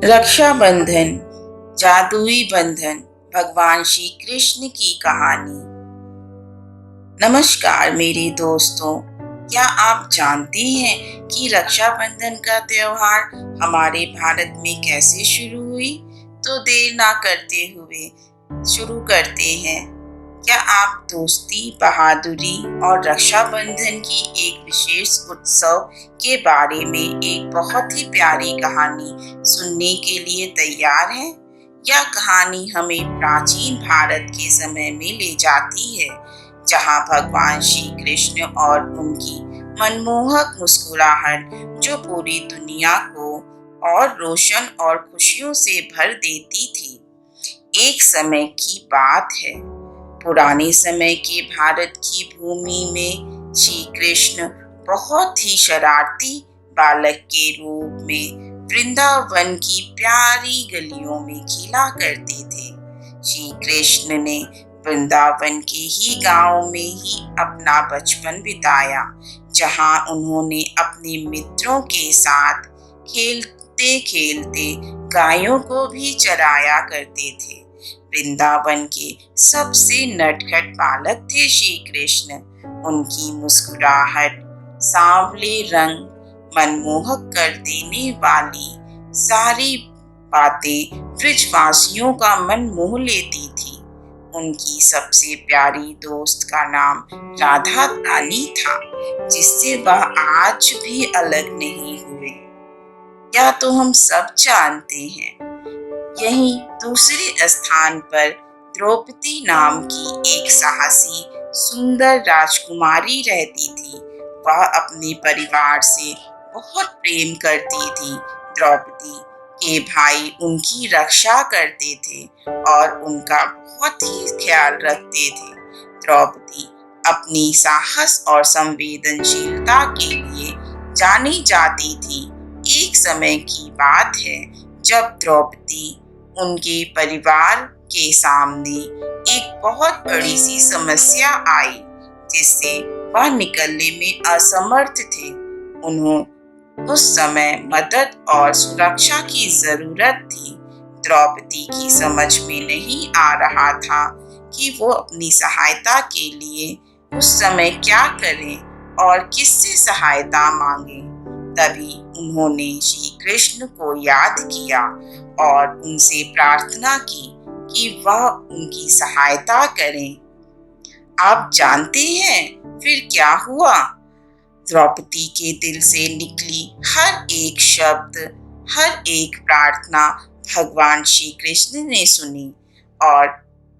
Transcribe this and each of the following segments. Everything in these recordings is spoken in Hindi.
रक्षाबंधन जादुई बंधन भगवान श्री कृष्ण की कहानी। नमस्कार मेरे दोस्तों, क्या आप जानते हैं कि रक्षाबंधन का त्योहार हमारे भारत में कैसे शुरू हुई? तो देर ना करते हुए शुरू करते हैं। क्या आप दोस्ती, बहादुरी और रक्षाबंधन की एक विशेष उत्सव के बारे में एक बहुत ही प्यारी कहानी सुनने के लिए तैयार हैं? यह कहानी हमें प्राचीन भारत के समय में ले जाती है, जहाँ भगवान श्री कृष्ण और उनकी मनमोहक मुस्कुराहट जो पूरी दुनिया को और रोशन और खुशियों से भर देती थी। एक समय की बात है, पुराने समय के भारत की भूमि में श्री कृष्ण बहुत ही शरारती बालक के रूप में वृंदावन की प्यारी गलियों में खेला करते थे। श्री कृष्ण ने वृंदावन के ही गांव में ही अपना बचपन बिताया, जहां उन्होंने अपने मित्रों के साथ खेलते खेलते गायों को भी चराया करते थे। वृंदावन के सबसे नटखट बालक थे श्री कृष्ण। उनकी मुस्कुराहट, सांवले रंग, मनमोहक कर देने वाली सारी बातें ब्रजवासियों का मन मोह लेती थी। उनकी सबसे प्यारी दोस्त का नाम राधा रानी था, जिससे वह आज भी अलग नहीं हुए। यह तो हम सब जानते हैं। यहीं दूसरे स्थान पर द्रौपदी नाम की एक साहसी सुंदर राजकुमारी रहती थी। वह अपने परिवार से बहुत प्रेम करती थी। द्रौपदी के भाई उनकी रक्षा करते थे और उनका बहुत ही ख्याल रखते थे। द्रौपदी अपनी साहस और संवेदनशीलता के लिए जानी जाती थी। एक समय की बात है, जब द्रौपदी उनके परिवार के सामने एक बहुत बड़ी सी समस्या आई, जिससे वह निकलने में असमर्थ थे। उन्हें उस समय मदद और सुरक्षा की जरूरत थी। द्रौपदी की समझ में नहीं आ रहा था कि वो अपनी सहायता के लिए उस समय क्या करें और किससे सहायता मांगे। तभी उन्होंने श्री कृष्ण को याद किया और उनसे प्रार्थना की कि वह उनकी सहायता करें। आप जानते हैं फिर क्या हुआ? द्रौपदी के दिल से निकली हर एक शब्द, हर एक प्रार्थना भगवान श्री कृष्ण ने सुनी और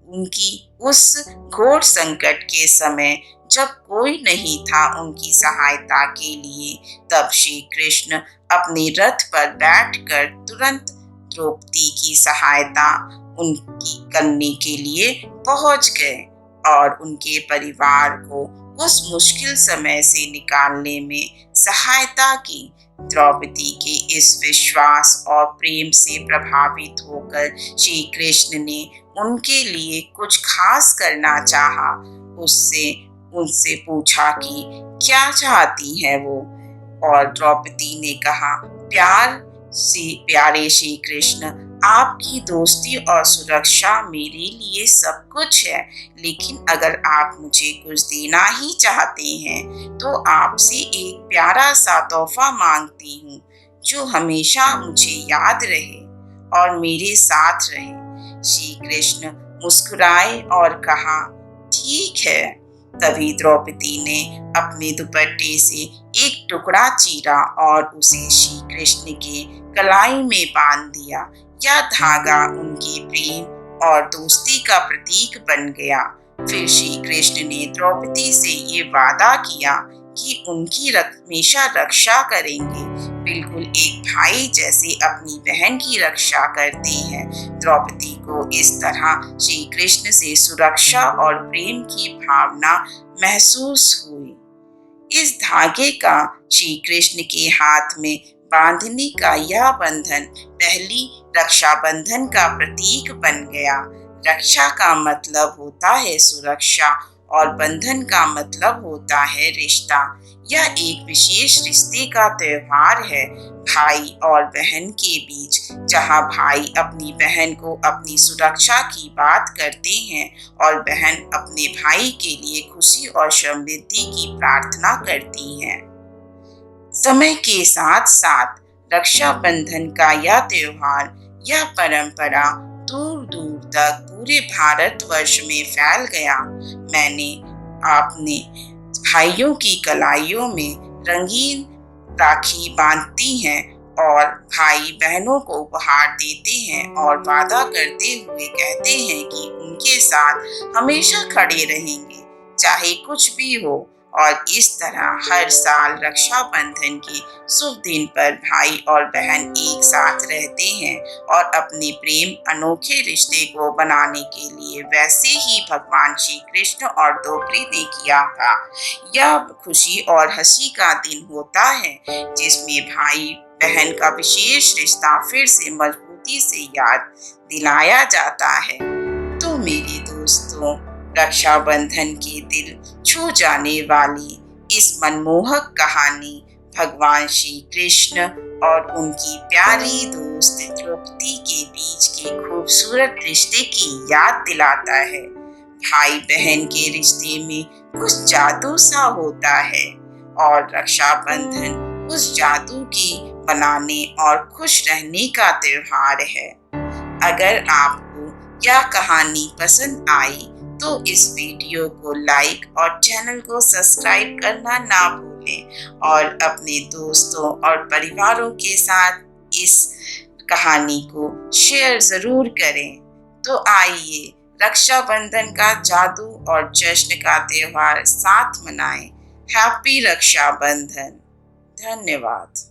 उनकी उस घोर संकट के समय, जब कोई नहीं था उनकी सहायता के लिए, तब श्री कृष्ण अपने रथ पर बैठकर तुरंत द्रौपदी की सहायता उनकी करने के लिए पहुंच गए और उनके परिवार को उस मुश्किल समय से निकालने में सहायता की। द्रौपदी के इस विश्वास और प्रेम से प्रभावित होकर श्री कृष्ण ने उनके लिए कुछ खास करना चाहा। उससे उनसे पूछा कि क्या चाहती हैं वो, और द्रौपदी ने कहा, प्यार से प्यारे श्री कृष्ण, आपकी दोस्ती और सुरक्षा मेरे लिए सब कुछ है, लेकिन अगर आप मुझे कुछ देना ही चाहते हैं तो आपसे एक प्यारा सा तोहफा मांगती हूँ, जो हमेशा मुझे याद रहे और मेरे साथ रहे। श्री कृष्ण मुस्कुराए और कहा, ठीक है। तभी द्रौपदी ने अपने दुपट्टे से एक टुकड़ा चीरा और उसे श्री कृष्ण के कलाई में बांध दिया। यह धागा उनके प्रेम और दोस्ती का प्रतीक बन गया। फिर श्री कृष्ण ने द्रौपदी से ये वादा किया कि उनकी हमेशा रक्षा करेंगे, बिल्कुल एक भाई जैसे अपनी बहन की रक्षा करते हैं। द्रौपदी को इस तरह श्री कृष्ण से सुरक्षा और प्रेम की भावना महसूस हुई। इस धागे का श्री कृष्ण के हाथ में बांधने का यह बंधन पहली रक्षाबंधन का प्रतीक बन गया। रक्षा का मतलब होता है सुरक्षा और बंधन का मतलब होता है रिश्ता। यह एक विशेष रिश्ते का त्योहार है भाई और बहन के बीच, जहां भाई अपनी बहन को अपनी सुरक्षा की बात करते हैं और बहन अपने भाई के लिए खुशी और समृद्धि की प्रार्थना करती हैं। समय के साथ साथ रक्षाबंधन का यह त्योहार, यह परंपरा दूर दूर तक पूरे भारतवर्ष में फैल गया। मैंने आपने भाइयों की कलाइयों में रंगीन राखी बांधती हैं और भाई बहनों को उपहार देते हैं और वादा करते हुए कहते हैं कि उनके साथ हमेशा खड़े रहेंगे, चाहे कुछ भी हो। और इस तरह हर साल रक्षाबंधन के शुभ दिन पर भाई और बहन एक साथ रहते हैं और अपने प्रेम अनोखे रिश्ते को बनाने के लिए वैसे ही भगवान श्री कृष्ण और द्रौपदी ने किया था। यह खुशी और हंसी का दिन होता है जिसमें भाई बहन का विशेष रिश्ता फिर से मजबूती से याद दिलाया जाता है। तो मेरे दोस्तों, रक्षाबंधन के दिल छू जाने वाली इस मनमोहक कहानी भगवान श्री कृष्ण और उनकी प्यारी दोस्त द्रौपदी के बीच के खूबसूरत रिश्ते की याद दिलाता है। भाई बहन के रिश्ते में कुछ जादू सा होता है और रक्षाबंधन उस जादू की बनाने और खुश रहने का त्योहार है। अगर आपको यह कहानी पसंद आई तो इस वीडियो को लाइक और चैनल को सब्सक्राइब करना ना भूलें और अपने दोस्तों और परिवारों के साथ इस कहानी को शेयर ज़रूर करें। तो आइए रक्षाबंधन का जादू और जश्न का त्योहार साथ मनाएं। हैप्पी रक्षाबंधन। धन्यवाद।